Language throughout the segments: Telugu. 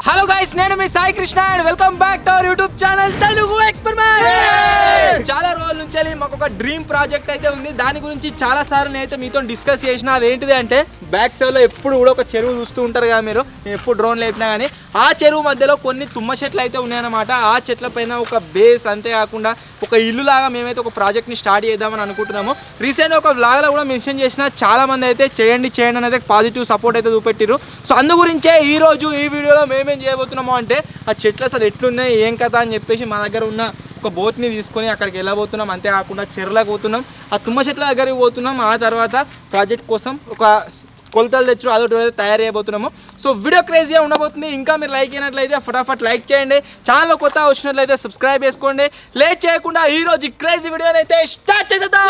హలో గైస్, నేను మీ Sai Krishna and welcome back to our YouTube channel Telugu experiment. చాలా రోజుల నుంచి మాకు ఒక డ్రీమ్ ప్రాజెక్ట్ అయితే ఉంది. దాని గురించి చాలా సార్లు నేనైతే మీతో డిస్కస్ చేసిన. అదేంటిది అంటే బ్యాక్ సైడ్ లో ఎప్పుడు కూడా ఒక చెరువు చూస్తూ ఉంటారు కదా మీరు. నేను ఎప్పుడు డ్రోన్ లేపినా కానీ ఆ చెరువు మధ్యలో కొన్ని తుమ్మ చెట్లు అయితే ఉన్నాయన్నమాట. ఆ చెట్ల పైన ఒక బేస్, అంతేకాకుండా ఒక ఇల్లు లాగా మేమైతే ఒక ప్రాజెక్ట్ని స్టార్ట్ చేద్దామని అనుకుంటున్నాము. రీసెంట్గా ఒక వ్లాగ్లో కూడా మెన్షన్ చేసిన, చాలా మంది అయితే చేయండి చేయండి అనేది పాజిటివ్ సపోర్ట్ అయితే చూపెట్టిరు. సో అందు గురించే ఈరోజు ఈ వీడియోలో మేమేం చేయబోతున్నాము అంటే ఆ చెట్లు అసలు ఎట్లున్నాయి, ఏం కథ అని చెప్పేసి మా దగ్గర ఉన్న ఒక బోట్ని తీసుకొని అక్కడికి వెళ్ళబోతున్నాం. అంతేకాకుండా చెరువులకు పోతున్నాం, ఆ తుమ్మ చెట్ల దగ్గరికి పోతున్నాం. ఆ తర్వాత ప్రాజెక్ట్ కోసం ఒక కొలతలు తెచ్చు అదొకటి తయారు చేయబోతున్నాము. సో వీడియో క్రేజీగా ఉండబోతుంది. ఇంకా మీరు లైక్ అయినట్లయితే ఫటాఫట్ లైక్ చేయండి. ఛానల్ కొత్త వచ్చినట్లయితే సబ్స్క్రైబ్ చేసుకోండి. లేట్ చేయకుండా ఈ రోజు క్రేజీ వీడియోని అయితే స్టార్ట్ చేసేద్దాం.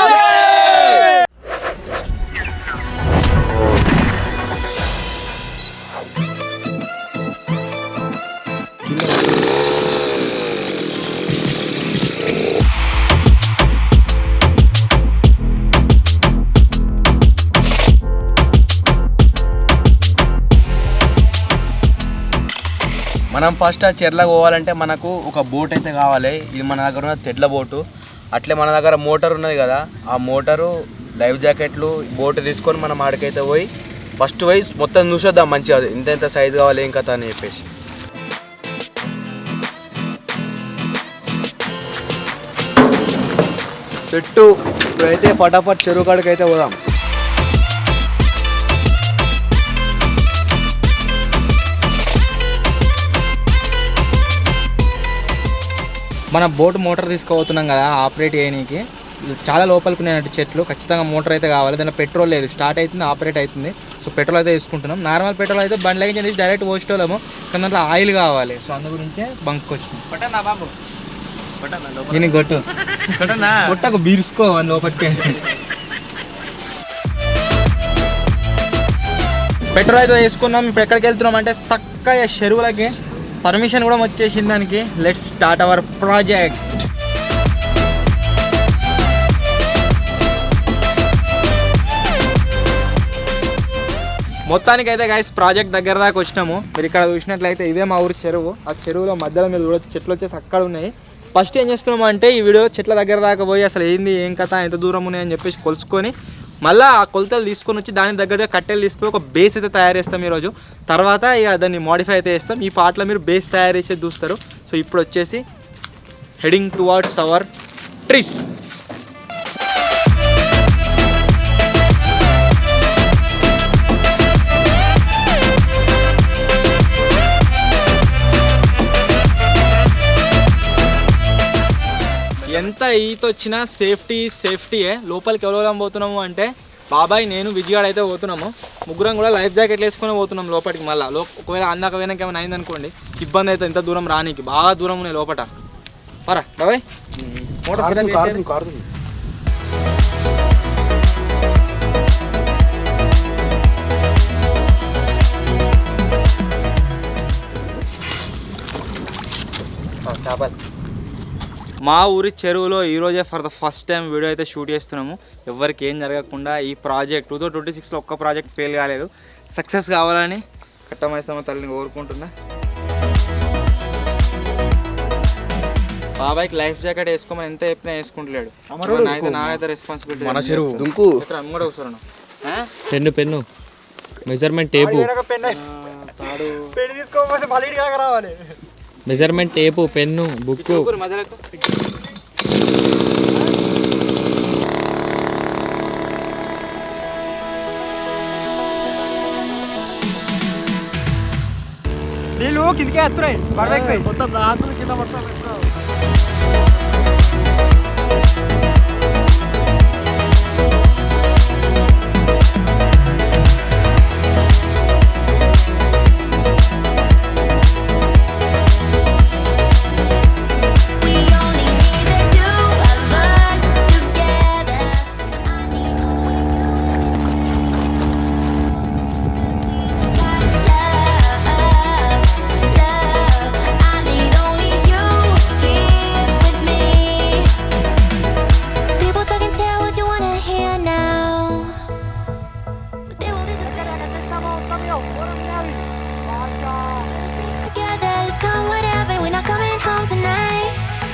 మనం ఫస్ట్ ఆ చెర్లకు పోవాలంటే మనకు ఒక బోట్ అయితే కావాలి. ఇది మన దగ్గర ఉన్న తెడ్ల బోటు. అట్లే మన దగ్గర మోటార్ ఉన్నది కదా, ఆ మోటారు, లైఫ్ జాకెట్లు, బోటు తీసుకొని మనం ఆడికైతే పోయి ఫస్ట్ పోయి మొత్తం చూసొద్దాం మంచిగా, ఇంత ఎంత సైజు కావాలి ఏం కథ అని చెప్పేసి. చెట్టు ఇప్పుడైతే ఫటాఫట్ చెరువు కాడికి అయితే పోదాం. మన బోటు మోటార్ తీసుకోబోతున్నాం కదా ఆపరేట్ చేయడానికి. చాలా లోపలికి ఉన్నాయంటే చెట్లు, ఖచ్చితంగా మోటార్ అయితే కావాలి. దాంట్లో పెట్రోల్ లేదు, స్టార్ట్ అవుతుంది, ఆపరేట్ అవుతుంది. సో పెట్రోల్ అయితే తీసుకుంటున్నాం. నార్మల్ పెట్రోల్ అయితే బండ్లకి చేసి డైరెక్ట్ పోసేటోళ్ళము, కానీ దాంట్లో ఆయిల్ కావాలి. సో అందు గురించే బంక్ వచ్చినాం. బాబు నేను కొట్టు కొట్టకు బీరుసుకో లోపలికి. పెట్రోల్ అయితే తీసుకున్నాం. ఇప్పుడు ఎక్కడికి వెళ్తున్నాం అంటే చక్కగా చెరువులకి. పర్మిషన్ కూడా వచ్చేసింది దానికి. Let's start our project. మొత్తానికి అయితే గైస్ ప్రాజెక్ట్ దగ్గర దాకా వచ్చినాము. మీరు ఇక్కడ చూసినట్లయితే ఇదే మా ఊరి చెరువు. ఆ చెరువులో మధ్యలో మీరు చూడొచ్చు, చెట్లు వచ్చేసి అక్కడ ఉన్నాయి. ఫస్ట్ ఏం చేస్తున్నాము అంటే ఈ వీడియో చెట్ల దగ్గర దాకా పోయి అసలు ఏంది ఏం కథ, ఎంత దూరం ఉన్నాయని చెప్పేసి కొలుసుకొని మళ్ళీ ఆ కొలతలు తీసుకొని వచ్చి దాని దగ్గర కట్టెలు తీసుకొని ఒక బేస్ అయితే తయారు చేస్తాం ఈరోజు. తర్వాత ఇక దాన్ని మోడిఫై అయితే చేస్తాం. ఈ పార్ట్లో మీరు బేస్ తయారు చేసేది చూస్తారు. సో ఇప్పుడు వచ్చేసి హెడింగ్ టువర్డ్స్ అవర్ ట్రీస్. ఎంత ఈత వచ్చినా సేఫ్టీయే. లోపలికి ఎవరెవరం పోతున్నాము అంటే బాబాయ్, నేను విజయవాడ అయితే పోతున్నాము. ముగ్గురం కూడా లైఫ్ జాకెట్లు వేసుకొని పోతున్నాం లోపలికి. మళ్ళీ ఒకవేళ అందాక వెనక ఏమైనా అయిందనుకోండి ఇబ్బంది అయితే ఇంత దూరం రానికి. బాగా దూరం ఉన్నాయి లోపల. పరా బాబాయ్, మోటార్ చేపలు. మా ఊరి చెరువులో ఈరోజే for the first time video అయితే షూట్ చేస్తున్నాము. ఎవరికి ఏం జరగకుండా. ఈ ప్రాజెక్ట్ 2026లో ఒక్క ప్రాజెక్ట్ ఫెయిల్ కాలేదు. సక్సెస్ కావాలని కట్టమైసమ్మ తల్లిని కోరుకుంటున్నా. బాబాయ్కి లైఫ్ జాకెట్ వేసుకోమని ఎంత చెప్పినా వేసుకుంటలేడు. నాకైతే రెస్పాన్సిబిలిటీ. మన చెరువు దుంకు pen measurement tape, measurement tape, pen, book. నీళ్ళు కిందకే వస్తున్నాయి, పడవేస్తాయి మొత్తం రాత్రులు కింద మొత్తం.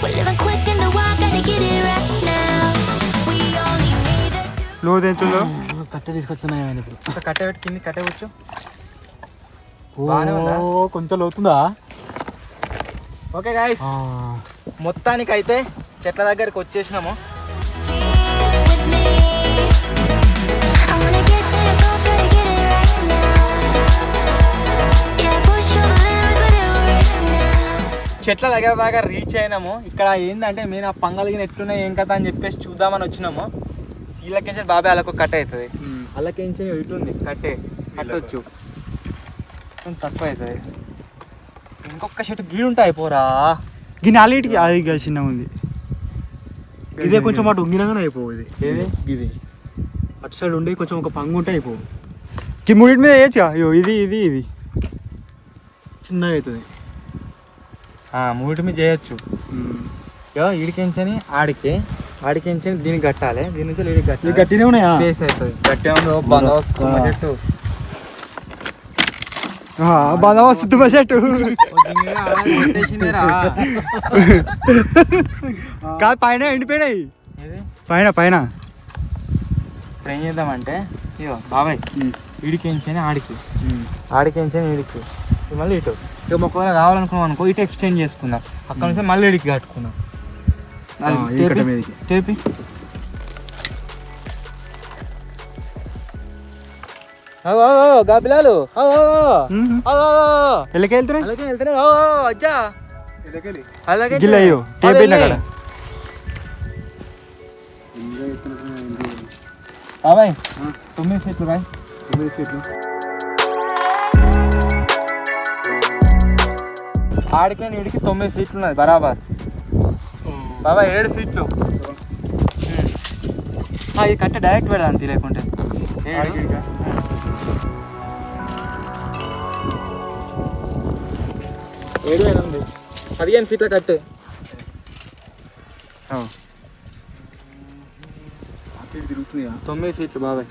We're living quick in the wild, gotta get it right now. We only need the two. లోతు ఎంతుందో కట్టె తీసుకొచ్చున్నా ఇప్పుడు కట్టె పెట్టి కింది కట్టె కూర్చో. ఓ కొంత లోతుందా? ఓకే గాయస్, మొత్తానికి అయితే చెట్ల దగ్గరికి వచ్చేసినాము. With me, I wanna get to your goals, gotta get it right now. Yeah, push all the limits with it right now. చెట్ల దగ్గర దాకా రీచ్ అయినాము. ఇక్కడ ఏంటంటే మేము ఆ పంగలిగిన ఎట్లున్నాయి ఏం కథ అని చెప్పేసి చూద్దామని వచ్చినాము. సీలకించి బాబాయ్ అలాగ కట్ట అవుతుంది, అలాకించి ఇటు ఉంది కట్టొచ్చు, కొంచెం తక్కువ అవుతుంది. ఇంకొక చెట్టు గీడు ఉంటాయి అయిపోరా. గిన్నె ఆల్రెడీకి అది చిన్నగా ఉంది. ఇదే కొంచెం అటు ఉంగినగానే అయిపోతుంది. ఏది ఇది అటు సైడ్ ఉండి కొంచెం ఒక పంగు ఉంటే అయిపోవు. మూడింటి మీద వేయచ్చుగా. అయ్యో ఇది ఇది ఇది చిన్నగా అవుతుంది. మూటి మీద చేయొచ్చు. ఈడికించని ఆడికించని దీనికి కట్టాలి, దీని నుంచి ఈడికి కట్టాలి. గట్టినే ఉన్నాయా? బేస్ అవుతుంది. గట్టిగా ఉందో బందోబస్తు చెట్టు. బందోబస్తు తుమ్మ చెట్టు కాదు, పైన ఎండిపోయినాయి. పైన పైన ఇప్పుడు ఏం చేద్దామంటే ఇగో బాబాయ్ ఈడికించని ఆడికించని ఈడికి మళ్ళీ ఇటు ఇక ఒకవేళ కావాలనుకున్నాం అనుకో ఇటు ఎక్స్టెండ్ చేసుకుందాం. అక్కడ నుంచి మళ్ళీ ఇడికి కట్టుకుందాం. టేపి గాబిలాలు ఎల్లకి వెళ్తున్నాయి. అచ్చా గిల్లయ్యో టేప్ అయినా అక్కడ. బాబాయ్ 9 ఫీట్లు బాయ్. 9 ఫీట్లు ఆడికి వీడికి 9 ఫీట్లు ఉన్నది బరాబర్. బాబాయ్ 7 ఫీట్లు. ఇది కట్ట డైరెక్ట్ పెడదాం లేకుంటే 15 ఫీట్ల కట్టే. తిరుగుతున్నాయా? 9 ఫీట్లు బాబాయ్.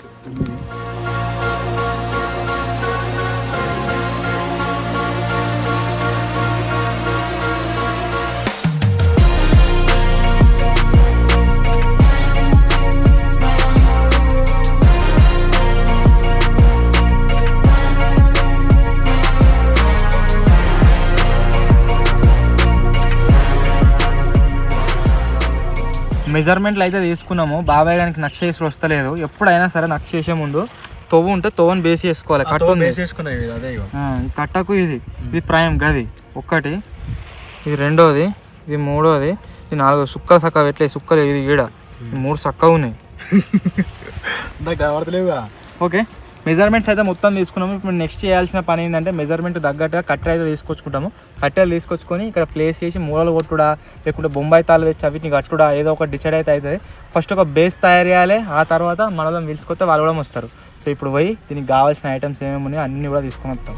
మెజర్మెంట్లు అయితే తీసుకున్నాము. బాబాయ్ గారికి నక్ష వేసి వస్తలేదు. ఎప్పుడైనా సరే నక్ష వేసే ముందు తవ్వు ఉంటే తవ్వని బేస్ చేసుకోవాలి. కట్టకు ఇది ప్రైమ్ గది ఒకటి, ఇది రెండోది, ఇది మూడోది, ఇది నాలుగోది. సుక్క సక్క పెట్టలే సుక్కలు ఇది ఈడ 3 సక్క ఉన్నాయి. కనబడతలేవుగా. ఓకే, మెజర్మెంట్స్ అయితే మొత్తం తీసుకున్నాము. ఇప్పుడు నెక్స్ట్ చేయాల్సిన పని ఏంటంటే మెజర్మెంట్ తగ్గట్టుగా కట్టెలు అయితే తీసుకొచ్చుకుంటాము. కట్టెలు తీసుకొచ్చుకొని ఇక్కడ ప్లేస్ చేసి మూలలు కొట్టుడా లేకుంటే బొంబాయి తాళ్ళు తెచ్చి వీటిని కట్టుడా ఏదో ఒక డిసైడ్ అయితే అవుతుంది. ఫస్ట్ ఒక బేస్ తయారు చేయాలి, ఆ తర్వాత మనలో పిలుచుకొస్తే వాళ్ళు కూడా వస్తారు. సో ఇప్పుడు పోయి దీనికి కావాల్సిన ఐటమ్స్ ఏమేమి ఉన్నాయో అన్నీ కూడా తీసుకొని వస్తాం.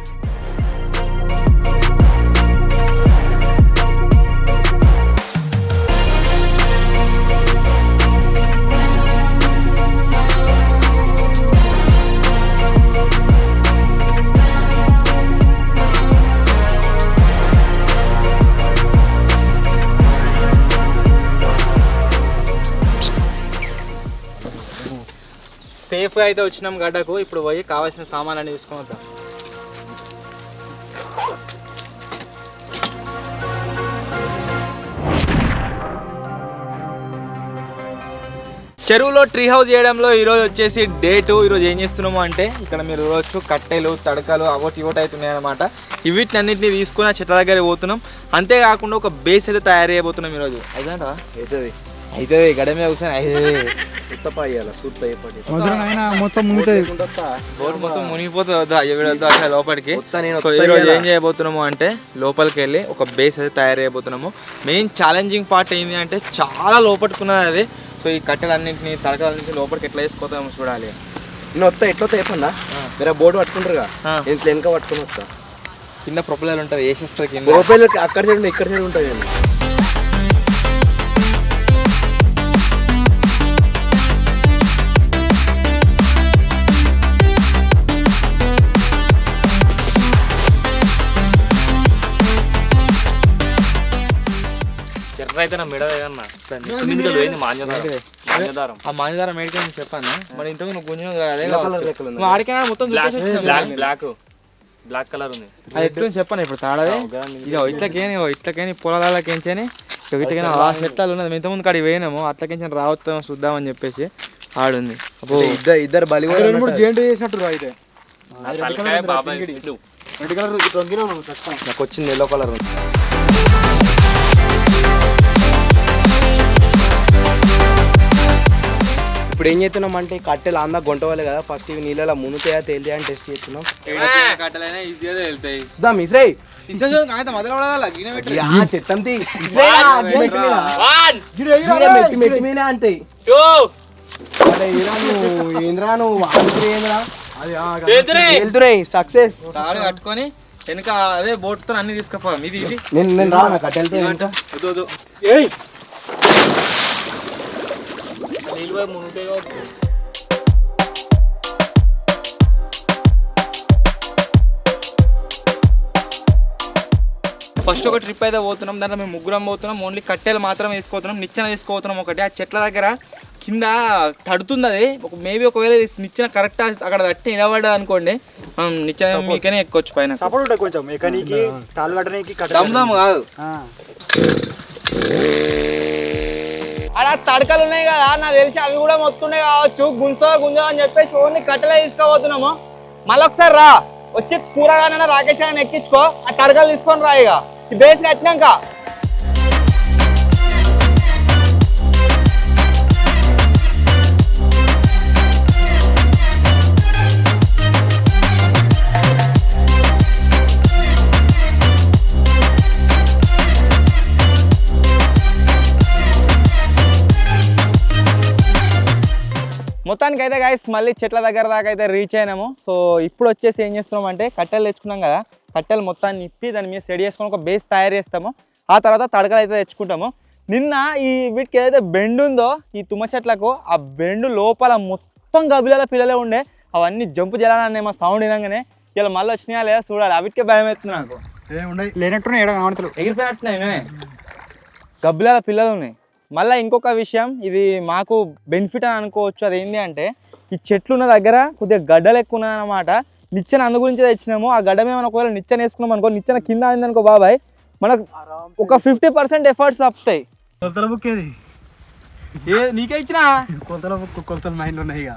సేఫ్గా అయితే వచ్చినాం గడ్డకు. ఇప్పుడు పోయి కావాల్సిన సామాన్ అన్ని తీసుకొని వద్దాం. చెరువులో ట్రీ హౌస్ చేయడంలో ఈరోజు వచ్చేసి డే 2. ఈరోజు ఏం చేస్తున్నాము అంటే ఇక్కడ మీరు రోజు కట్టెలు తడకలు అవోటి ఇవోటి అవుతున్నాయి అనమాట. వీటిని అన్నింటినీ తీసుకుని ఆ చెట్ల దగ్గర పోతున్నాం. అంతేకాకుండా ఒక బేస్ అయితే తయారు చేయబోతున్నాం ఈరోజు. అదేంటా అయితే గడమే కూర్చొని మొత్తం మునుగుతుంది. బోట్ మొత్తం మునిగిపోతుంది అసలు లోపలికి. ఈరోజు ఏం చేయబోతున్నాము అంటే లోపలికి వెళ్ళి ఒక బేస్ అయితే తయారు చేయబోతున్నాము. మెయిన్ ఛాలెంజింగ్ పార్ట్ ఏంటి అంటే చాలా లోపట్టుకున్నది అది. సో ఈ కట్టెలన్నింటినీ తడకలన్నింటినీ లోపలికి ఎట్లా వేసుకోతామో చూడాలి. నేను వస్తా ఎట్లా చెప్పన్నా, మీరు బోర్డు పట్టుకుంటారుగా, ఇంట్లో వెనక పట్టుకుని వస్తా. కింద ప్రొపైలర్ ఉంటుంది వేసేస్తా. కింద ప్రొపైలర్ అక్కడ సైడ్ ఇక్కడ సైడ్ ఉంటుంది. కర్ర అయితే నా మెడ ఏదన్నా పోయింది మాన్యదారం ఆ మాంజదారం మేడికి చెప్పాను మరి ఇంతకు నువ్వు గుంజు నువ్వు ఆడికైనా మొత్తం బ్లాక్ కలర్ ఉంది. అది ఎట్లు చెప్పాను ఇప్పుడు తాడదే ఇక ఇట్లకేని పొలాలకేంచని ఇట్లకైనా ఆ చెట్టాలు ఉన్నది ఇంత ముందు కాడికి పోయినాము అట్లకేంచి రావద్దాం చూద్దామని చెప్పేసి ఆడుంది. ఇద్దరు బలి జేంట్ చేసినట్టు అయితే బాబాయ్ నాకు వచ్చింది ఎల్లో కలర్ ఉంది. ఇప్పుడు ఏం చేస్తున్నాం అంటే కట్టెలు అందా గొంటవాలి కదా ఫస్ట్ ఇవి నీళ్ళలో మునుతాయా తేలియా అని టెస్ట్ చేస్తున్నాం. కట్టలైనా ఈజీగా వెళ్తాయి మిశ్రై సక్సెస్ తాడు కట్టుకొని వెనక అదే బోట్తో అన్ని తీసుకుపో ఇది ఇది నేను రానా కట్టెలతో ఫస్ట్ ఒక ట్రిప్ అయితే పోతున్నాం. దాంట్లో మేము ముగ్గురం పోతున్నాం. ఓన్లీ కట్టెలు మాత్రం వేసుకోతున్నాం. నిచ్చెన వేసుకోతున్నాం. ఒకటి ఆ చెట్ల దగ్గర కింద తడుతుంది. అది మేబీ ఒకవేళ నిచ్చెన కరెక్ట్ అక్కడ తట్టి నిలబడ్డా అనుకోండి మనం నిచ్చెన మీకనే ఎక్కొచ్చు పైన. సపోర్ట్ ఉంటుంది కొంచెం మెకానిక్కి తాళ్ళు కట్టడానికి దమ్దమ్ కాదు. అలా తడకలు ఉన్నాయి కదా నాకు తెలిసి అవి కూడా మొత్తున్నాయి కావచ్చు. గుంజా అని చెప్పేసి ఓన్లీ కట్టెలే తీసుకోబోతున్నాము. మళ్ళీ ఒకసారి రా వచ్చి కూరగానే రాకేష్ అని ఎక్కించుకో ఆ తడకలు తీసుకొని రా. ఇక ఈ బేస్ కట్టినాక మొత్తానికి అయితే గైస్ మళ్ళీ చెట్ల దగ్గర దాకా అయితే రీచ్ అయినాము. సో ఇప్పుడు వచ్చేసి ఏం చేస్తున్నాం అంటే కట్టెలు తెచ్చుకున్నాం కదా, కట్టెలు మొత్తాన్ని నిప్పి దాని మీద సెట్ చేసుకొని ఒక బేస్ తయారు చేస్తాము. ఆ తర్వాత తడకలు అయితే తెచ్చుకుంటాము. నిన్న ఈ వీటికి ఏదైతే బెండు ఉందో ఈ తుమ్మ చెట్లకు ఆ బెండు లోపల మొత్తం గబిలాల పిల్లలే ఉండే. అవన్నీ జంపు చేయాలనే మా సౌండ్ వినగానే ఇలా మళ్ళీ వచ్చినాయా లేదా చూడాలి. అవిటికే భయం అవుతుంది నాకు. లేనట్టున్నాయి ఎగిరిపోయినట్టున్నాయి గబ్బిలాల పిల్లలు ఉన్నాయి. మళ్ళీ ఇంకొక విషయం, ఇది మాకు బెనిఫిట్ అని అనుకోవచ్చు. అదేంటి అంటే ఈ చెట్లు ఉన్న దగ్గర కొద్దిగా గడ్డలు ఎక్కువ ఉన్నదన్నమాట. నిచ్చెన అందు గురించి తెచ్చినాము. ఆ గడ్డ మేము ఒకవేళ నిచ్చెన వేసుకున్నాం అనుకో, నిచ్చెన కింద అయిందనుకో బాబాయ్ మనకు ఒక 50% ఎఫర్ట్స్ తప్పుతాయి. కొలతల బుక్ ఏది నీకే ఇచ్చిన కొలతల మైండ్లో ఉన్నాయి ఇక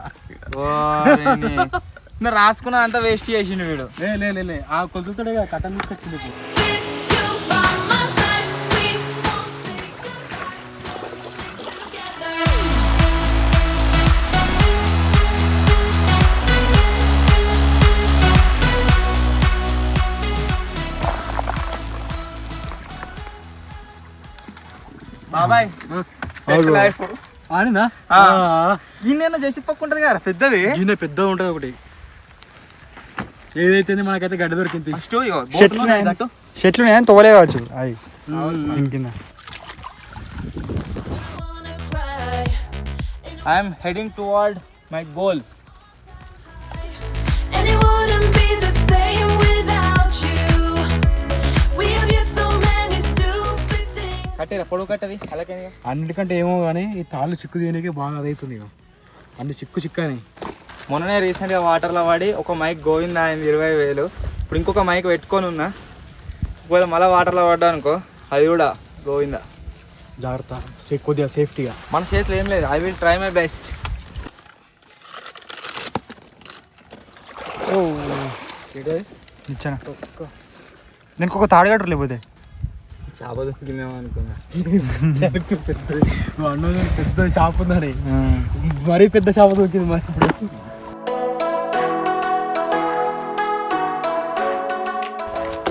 నువ్వు రాసుకున్న అంతా వేస్ట్ చేసిండు వీడు. లే ఆ కొలతలతో కట్టలు తీసుకొచ్చింది. బాబాయ్ ఆనిందా ఈయన చేసి పక్కుంటది కదా పెద్దది. ఈయన పెద్దగా ఉంటుంది ఒకటి. ఏదైతే మనకైతే గడ్డ దొరికింది. చెట్లు తోలే కావచ్చు అది కింద. I'm heading towards my goal. And it wouldn't be the same without you. We have yet so many stupid things. కట్టేరా పొడుగు కట్టది అలాగే. అన్నిటికంటే ఏమో కానీ ఈ తాళ్ళు చిక్కు తీయడానికి బాగా అదవుతుంది ఇక అన్ని చిక్కు అని. మొన్ననే రీసెంట్గా వాటర్లో పడి ఒక మైక్ గోవిందా అయింది 20,000. ఇప్పుడు ఇంకొక మైక్ పెట్టుకొని ఉన్నా. ఒకవేళ మళ్ళీ వాటర్లో పడ్డా అనుకో అది కూడా గోవిందా. జాగ్రత్త కొద్దిగా సేఫ్టీగా. మన చేతిలో ఏం లేదు. I will try my best. ఇచ్చాను నేను ఒక తాడుగట్టు లేకపోతే చేప దొరికిందేమో అనుకున్నా. పెద్ద చేప ఉందని మరీ పెద్ద చేప దొరికింది మరి. ఇప్పుడు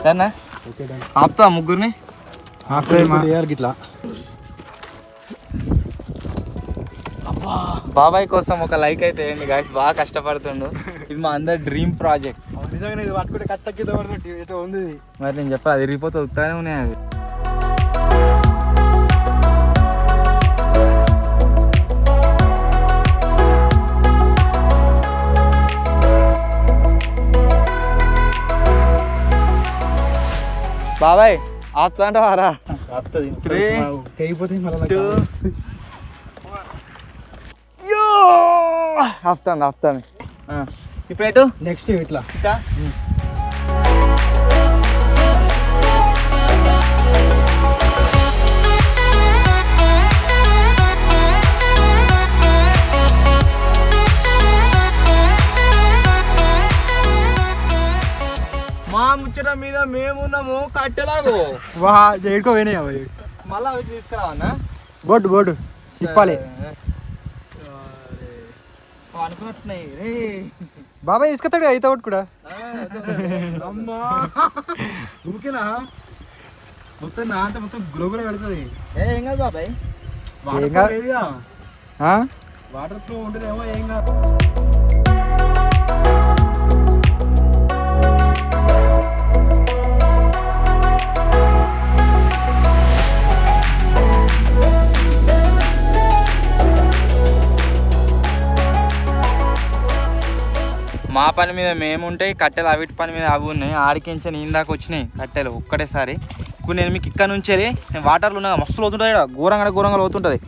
సరేనా ఆపుతా ముగ్గురిని గిట్లా. బాబాయ్ కోసం ఒక లైక్ అయితే వేయండి గాయస్. బాగా కష్టపడుతుండు. ఇది మా అందరి డ్రీమ్ ప్రాజెక్ట్. నిజంగా ఇది పట్టుకుంటే ఖచ్చితంగా ఉంది. మరి నేను చెప్పాలి అది విరిగిపోతే ఉత్తగానే ఉన్నాయి అవి. బాబాయ్ ఆపుతా అంటే వారా ఆపుతాను ఇప్పుడు నెక్స్ట్ ఇట్లా మా ముచ్చట మీద మేమున్నాము కట్టెలాగో వా జైడ్కో పోయినాయి అవి మళ్ళీ అవి తీసుకురావన్నా బోర్డు తిప్పాలి అనుకున్నట్టున్నాయి రే బాబాయ్ తీసుకొస్తాడు ఈత ఒకటి కూడా అమ్మా ఊరికేనా మొత్తం నా అంతా మొత్తం గ్లోబల్ పెడుతుంది ఏం కాదు బాబాయ్ ఏం కాదు. ఆ? వాటర్ ఫ్లో ఉండదేమో ఏం కాదు. మా పని మీద మేముంటే కట్టెలు అవిటి పని మీద అవి ఉన్నాయి ఆడికించి నేను దాకా వచ్చినాయి కట్టెలు ఒక్కటేసారి ఇప్పుడు నేను మీకు ఇక్కడ నుంచి నేను వాటర్లో ఉన్నా మస్తు లోతుంటుంది ఇక్కడ ఘోరంగా లోతుంటుంది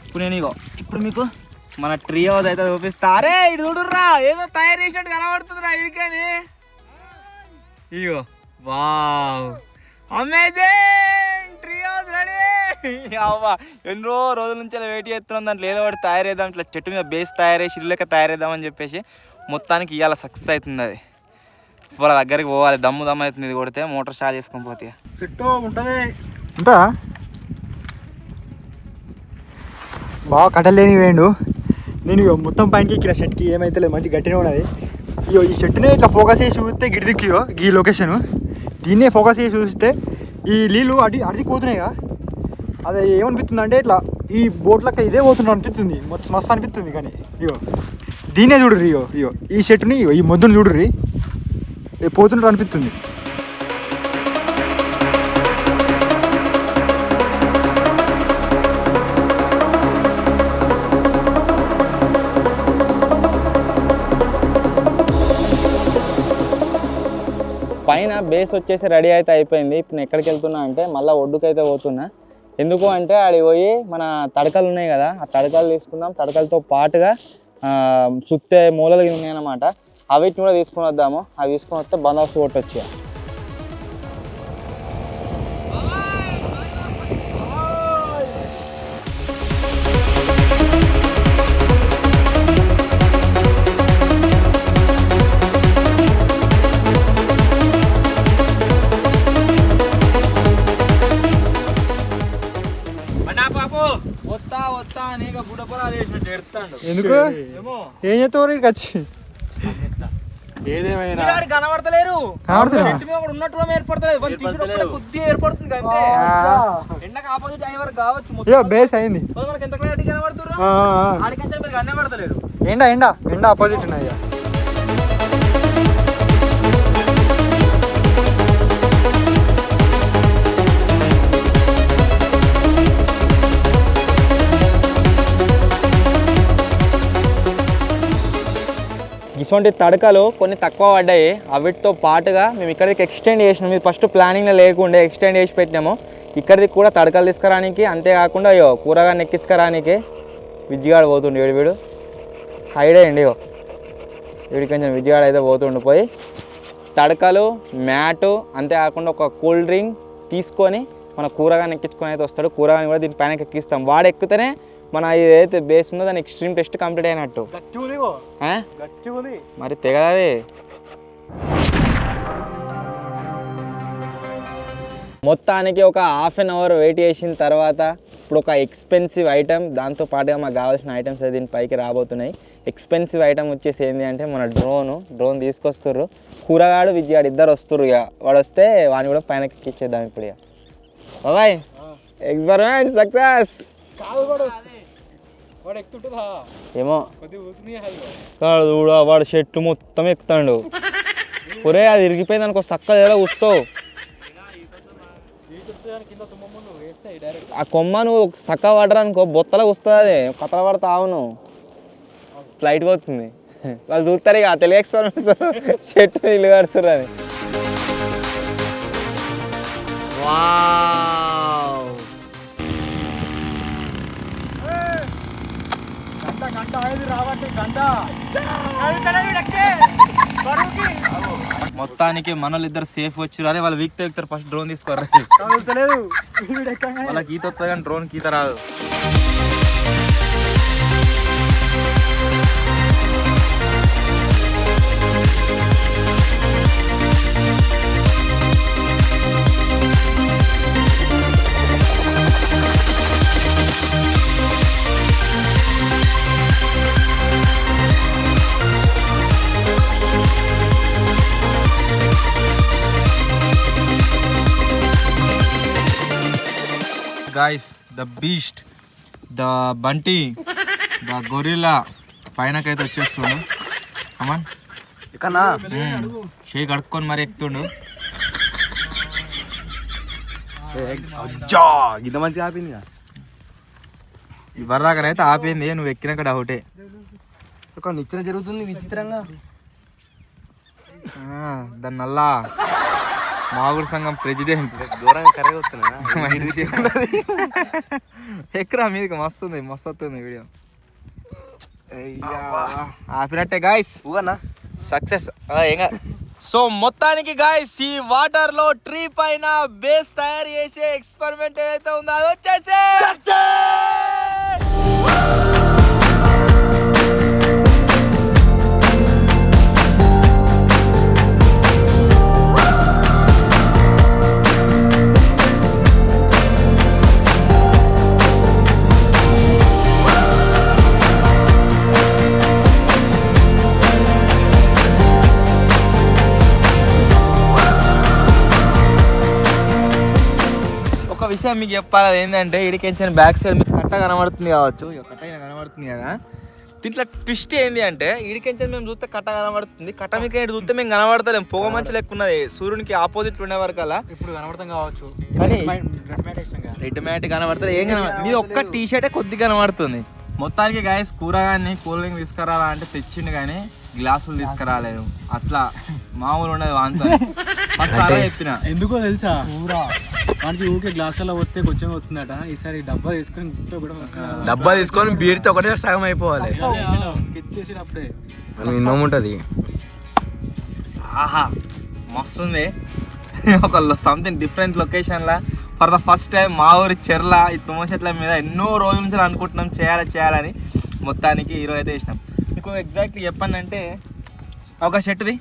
ఇప్పుడు నేను ఇగో ఇప్పుడు మీకు మన ట్రీ హౌస్ అయితే చూపిస్తారే ఇటు చూడుర్రా ఏదో తయారు చేసినట్టు కనబడుతుందిరా ఇడికని ఇగో wow amazing tree house ready అవ్వ ఎన్నో రోజుల నుంచి వెయిట్ చేస్తున్నాం దాంట్లో ఏదో ఒకటి తయారు చేద్దాం ఇట్లా చెట్టు మీద బేస్ తయారు చేసి ఇల్లు లెక్క తయారు చేద్దామని చెప్పేసి మొత్తానికి ఇవాళ సక్సెస్ అవుతుంది అది వాళ్ళ దగ్గరికి పోవాలి దమ్ము అవుతుంది ఇది కొడితే మోటార్ స్టార్ట్ చేసుకొని పోతే చుట్టూ ఉంటుంది ఉంటా బాగా కట్టలేని వేయండు నేను ఇగో మొత్తం పైకి ఇక్కడ షర్ట్కి ఏమైతే లేదు మంచి గట్టిగా ఉన్నది ఇగో ఈ షర్ట్నే ఇట్లా ఫోకస్ చేసి చూస్తే గిడిదిక్కియో ఈ లొకేషన్ దీన్నే ఫోకస్ చేసి చూస్తే ఈ నీళ్ళు అడిగి పోతున్నాయిగా అది ఏమనిపిస్తుంది అంటే ఇట్లా ఈ బోట్లక్క ఇదే పోతున్నా అనిపిస్తుంది మొత్తం మస్తు అనిపిస్తుంది కానీ ఇగో దీన్నే చూడుర్రి ఇగో ఈ షర్ట్ని ఈ మొద్దును చూడుర్రి పోతున్నట్టు అనిపిస్తుంది పైన బేస్ వచ్చేసి రెడీ అయితే అయిపోయింది ఇప్పుడు నేను ఎక్కడికి వెళ్తున్నా అంటే మళ్ళీ ఒడ్డుకైతే పోతున్నా ఎందుకు అంటే ఆడికి పోయి మన తడకలు ఉన్నాయి కదా ఆ తడకలు తీసుకుందాం తడకలతో పాటుగా సుత్తే మూలలు ఉన్నాయన్నమాట అవిటిని కూడా తీసుకొని వద్దాము అవి తీసుకొని వస్తే బందోబస్తు కొట్టొచ్చు వస్తా అని ఇక బుడపరాలు వేసినట్టు ఎడతాడు ఎందుకు ఏమో ఏం చేస్తావు ఇక్కడికి వచ్చి ఏదేమైనా కనబడతలేరు కనబడతలేరా? చెట్టు మీద కూడా ఉన్నట్టు కూడా ఏర్పడతలేదు వాళ్ళ టీషర్ట్ ఒక్కటే కొద్దిగా ఏర్పడుతుంది అంతే ఎండకు ఆపోజిట్ డ్రైవర్ కావచ్చు ఇగో బేస్ అయింది మనకి ఎంత క్లారిటీ కనబడుతున్నారు ఆడికంటే మీరు కనబడతలేరు ఎండ ఆపోజిట్ ఉన్నది ఇక. ఇటువంటి తడకలు కొన్ని తక్కువ పడ్డాయి అవిటితో పాటుగా మేము ఇక్కడికి ఎక్స్టెండ్ చేసినాము ఇది ఫస్ట్ ప్లానింగ్లో లేకుండే ఎక్స్టెండ్ చేసి పెట్టినాము ఇక్కడికి కూడా తడకలు తీసుకురానికి అంతేకాకుండా అయ్యో కూరగాయలు ఎక్కించుకోరానికి విజ్జిగాడు పోతుండే వీడు హైడ్ అయ్యండి ఇగో వీడికి కొంచెం విజ్జిగాడు అయితే పోతుండిపోయి తడకలు మ్యాటు అంతేకాకుండా ఒక కూల్ డ్రింక్ తీసుకొని మన కూరగాయలు ఎక్కించుకొని అయితే వస్తాడు కూరగాయలు కూడా దీని పైన ఎక్కిస్తాం వాడు ఎక్కితేనే మన ఏదైతే బేస్ ఉందో దాని ఎక్స్ట్రీమ్ టెస్ట్ కంప్లీట్ అయినట్టు మరి తెగదది మొత్తానికి ఒక హాఫ్ అన్ అవర్ వెయిట్ చేసిన తర్వాత ఇప్పుడు ఒక ఎక్స్పెన్సివ్ ఐటమ్ దాంతో పాటుగా మాకు కావాల్సిన ఐటమ్స్ అయితే దీని పైకి రాబోతున్నాయి ఎక్స్పెన్సివ్ ఐటమ్ వచ్చేసి ఏంటి అంటే మన డ్రోన్ తీసుకొస్తుర్రు కూరగాడు విజయాడు ఇద్దరు వస్తుర్రు ఇక వాడు వస్తే వాడిని కూడా పైన ఎక్కిచ్చేద్దాం ఇప్పుడు ఇక బాబాయ్ ఎక్స్పెరిమెంట్ సక్సెస్ ఏమో వాడు షెట్టు మొత్తం ఎక్కుతాడు ఒరే అది ఇరిగిపోయింది అనుకో చక్కగా ఎలా కూస్తావు ఆ కొమ్మ నువ్వు చక్కగా పడరా అనుకో బొత్తలా వస్తుంది అది కథల పడతా అవును ఫ్లైట్ పోతుంది వాళ్ళు చూస్తారు ఇక తెలుగు ఎక్స్పెరిమెంట్స్ షెట్టు ఇల్లు కడుతున్నారు అని మొత్తానికి మనోళ్ళు ఇద్దరు సేఫ్ వచ్చారు. అరే వాళ్ళు వీక్ ఎక్కుతారు, ఫస్ట్ డ్రోన్ తీసుకోరు. వాళ్ళకి ఈత వస్తుంది కానీ డ్రోన్ ఈత రాదు. Guys, the beast, the bunty, the gorilla పైనకైతే వచ్చేస్తుండు. Aman ఇకనా Sheikh కడుక్కొని మరి ఎక్కుతుండు. ఇంత మంచిగా ఆపింది. ఇవరిదాకనైతే ఆపింది, నువ్వు ఎక్కినాక డౌటే. ఒక నిచ్చెన జరుగుతుంది విచిత్రంగా. దాని నల్లా మాగుడు సంఘం ప్రెసిడెంట్ దూరంగా కర్రెగా వస్తున్నా. ఎక్కరా మీదకి మస్తు వస్తుంది వీడియో. ఆపినట్టే గాయస్, ఊగనా సక్సెస్. సో మొత్తానికి గాయస్ ఈ వాటర్ లో ట్రీ పైన బేస్ తయారు చేసే ఎక్స్పెరిమెంట్ ఏదైతే ఉందో అది వచ్చేసి ఒక విషయం మీకు చెప్పాలి. అది ఏంటంటే ఇడికెంచిన బ్యాక్ సైడ్ మీకు కట్ట కనబడుతుంది కావచ్చు, కట్ట అయినా కనబడుతుంది కదా. దీంట్లో ట్విస్ట్ ఏంటి అంటే ఇడికెంచిన మేము చూస్తే కట్ట కనబడుతుంది, కట్ట మీకు చూస్తే మేము కనబడతలేము. పొగ మంచి లెక్క ఉన్నది, సూర్యునికి ఆపోజిట్ ఉండే వరకు అలా ఇప్పుడు కనబడతాం కావచ్చు, కానీ రెడ్ మ్యాట్ కనబడుతుంది. ఏం కనబడుతుంది, మీది ఒక్క టీ షర్టే కొద్దిగా కనబడుతుంది. మొత్తానికి గాయస్ కూరగాయని కూల్ డ్రింక్ తీసుకురాలా అంటే తెచ్చిండు కానీ గ్లాసులు తీసుకురాలేదు. అట్లా మామూలు ఉండదు వాంతో చెప్పిన. ఎందుకో తెలుసా, ఊరా వానికి ఊకే గ్లాసులో వస్తే కొంచెం వస్తుందట. ఈసారి డబ్బా తీసుకొని డబ్బా తీసుకొని బీడితో ఒకటే సగం అయిపోవాలి. స్కెచ్ చేసేటప్పుడే మినిమం ఉంటుంది. ఆహా మస్తుంది. ఒక సంథింగ్ డిఫరెంట్ లొకేషన్లా ఫర్ ద ఫస్ట్ టైం మా ఊరి చెర్ల ఈ తుమ్మ చెట్ల మీద ఎన్నో రోజుల నుంచి అనుకుంటున్నాం చేయాలని. మొత్తానికి ఈరోజు అయితే వేసినాం. మీకు ఎగ్జాక్ట్లీ చెప్పండి అంటే ఒక షర్టుది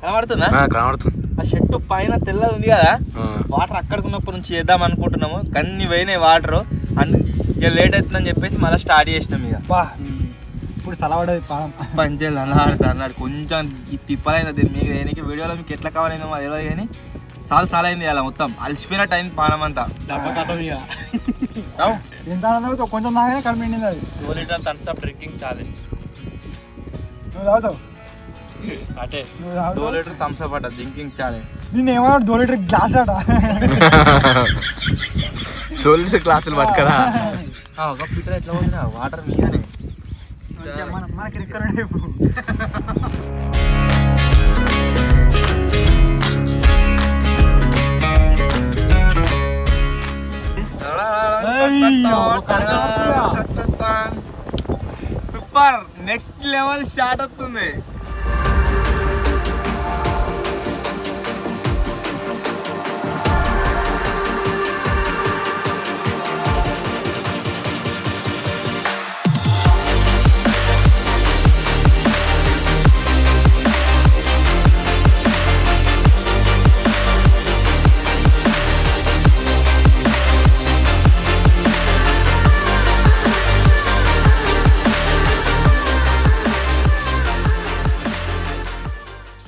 కనబడుతుందా, కనబడుతుంది. ఆ షర్టు పైన తెల్లది ఉంది కదా, వాటర్ అక్కడికి ఉన్నప్పటి నుంచి చేద్దాం అనుకుంటున్నాము. కన్ని పోయినాయి వాటర్, ఇక లేట్ అవుతుందని చెప్పేసి మళ్ళీ స్టార్ట్ చేసినాం. ఇక ఇప్పుడు సలవడది పంచేది అన్నాడు కొంచెం ఈ తిప్పలైంది. దీన్ని మీకు దేనికి వీడియోలో మీకు ఎట్లా కావాలైందో మాకు తెలియదు కానీ చాలా అయింది అలా మొత్తం అలసిపోయినట్టు అయింది పానం అంతా. డబ్బా కథ ఎంత కొంచెం తాగానే కలిపిండింది అది. 2 litre Thums Up drinking challenge. నువ్వు తాగుతావు అటే 2 లీటర్ థమ్స్ అప్ అట డ్రింకింగ్ ఛాలెంజ్. నేను ఏమన్నాడు 2 లీటర్ గ్లాస్ అట. 2 లీటర్ గ్లాసులు పట్టుకరా. ఒక పీటర్ ఎట్లా పోతున్నా వాటర్ మీదనే. మనకి రిక్కర్ సూపర్ నెక్స్ట్ లెవెల్ షాట్ వస్తుంది.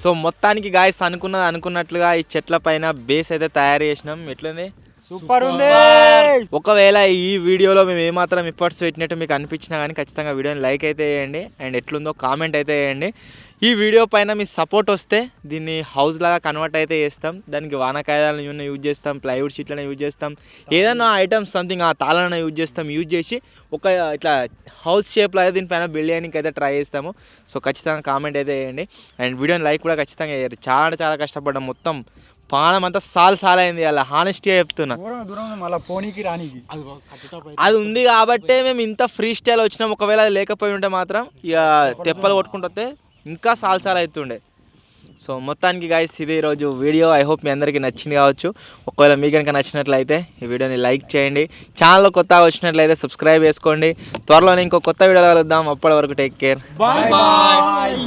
సో మొత్తానికి గాయస్ అనుకున్నట్లుగా ఈ చెట్ల పైన బేస్ అయితే తయారు చేసినాం. ఎట్లుంది, సూపర్ ఉంది. ఒకవేళ ఈ వీడియోలో మేము ఏమాత్రం ఎఫర్ట్స్ పెట్టినట్టు మీకు అనిపించినా కానీ ఖచ్చితంగా వీడియోని లైక్ అయితే వేయండి అండ్ ఎట్లుందో కామెంట్ అయితే వేయండి. ఈ వీడియో పైన మీ సపోర్ట్ వస్తే దీన్ని హౌస్ లాగా కన్వర్ట్ అయితే చేస్తాం. దానికి వానకాయలను యూజ్ చేస్తాం, ప్లైవుడ్ షీట్లను యూజ్ చేస్తాం, ఏదైనా ఐటమ్స్ సంథింగ్ ఆ తాళాలను యూజ్ చేస్తాం. యూజ్ చేసి ఒక ఇట్లా హౌస్ షేప్లో అయితే దీనిపైన బిల్డ్ చేయడానికి అయితే ట్రై చేస్తాము. సో ఖచ్చితంగా కామెంట్ అయితే వేయండి అండ్ వీడియోని లైక్ కూడా ఖచ్చితంగా వేయాలి. చాలా కష్టపడ్డాం, మొత్తం పానం అంతా సాల్ అయింది అలా హానెస్ట్గా చెప్తున్నా. దూరం మళ్ళీ పోనీకి రానీకి అది ఉంది కాబట్టే మేము ఇంత ఫ్రీ స్టైల్ వచ్చినాం. ఒకవేళ అది లేకపోయి ఉంటే మాత్రం ఇక తెప్పలు కొట్టుకుంటూ వస్తే ఇంకా సాల్ అవుతుండే. సో మొత్తానికి గైస్ ఇది ఈరోజు వీడియో. ఐ హోప్ మీ అందరికీ నచ్చింది కావచ్చు. ఒకవేళ మీకు కనుక నచ్చినట్లయితే ఈ వీడియోని లైక్ చేయండి. ఛానల్లో కొత్తగా వచ్చినట్లయితే సబ్స్క్రైబ్ చేసుకోండి. త్వరలోనే ఇంకో కొత్త వీడియోలో కలుద్దాం. అప్పటి వరకు టేక్ కేర్. బాయ్.